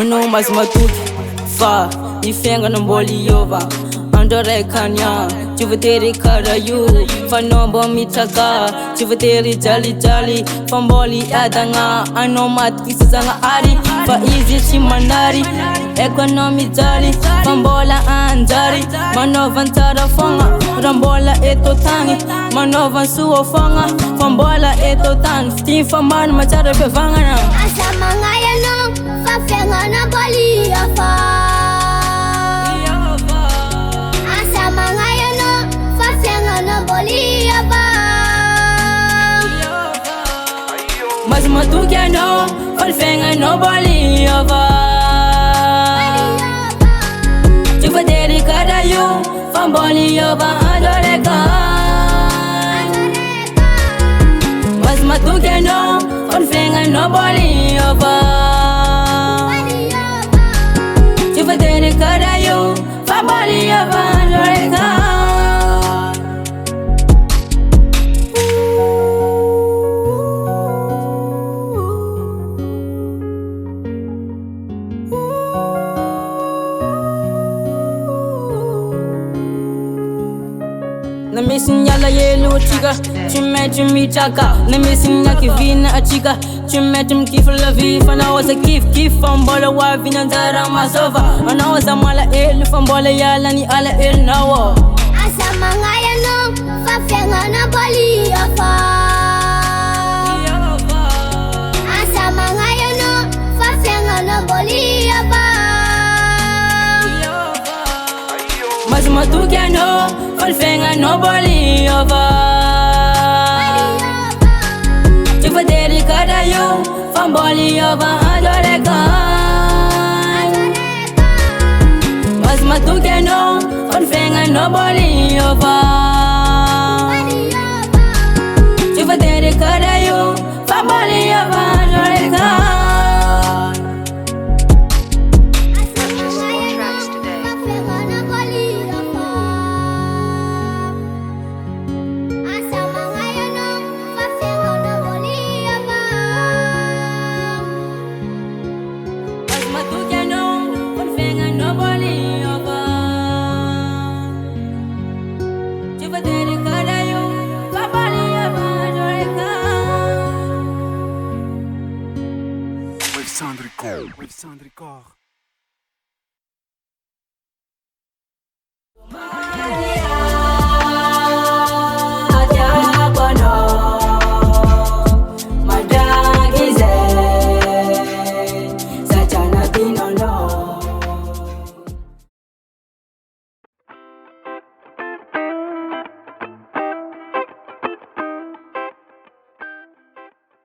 ano mas matuto fa ifenga no mboli yova andore kanya chuvateri karayu fanombo mitaka chuvateri jali jali famboli adanga ano matkisa zanga ari fa easy chimanari economy jali fambola anjari manovan tarafonga rambola etotangi manovan suo fonga fambola etotan ftin faman machara bevangana asama ngaya no fa fenga na boli afa asama ngaya no fa fenga na boli afa mas matukia no fa fenga no boli afa chuvateri karayu famboli afa adoreka mas matukia no fa fenga no boli afa chuvateri karayu famboli afa adoreka na misinyala yelu chica chimete mitaka na misinya kivina achika chimete mkifla vifa na wasa kif fambola wa vina ndara masova na wasa mala elu fambola yala ni ala el nawo asama ngaya no fa fenga na boli afa asama ngaya no fa fenga na boli afa mas matukia no falfenga no boli afa chuvateri karayu famboli afa adoreka mas matukia no falfenga no boli afa chuvateri karayu famboli afa adoreka With Sandricor.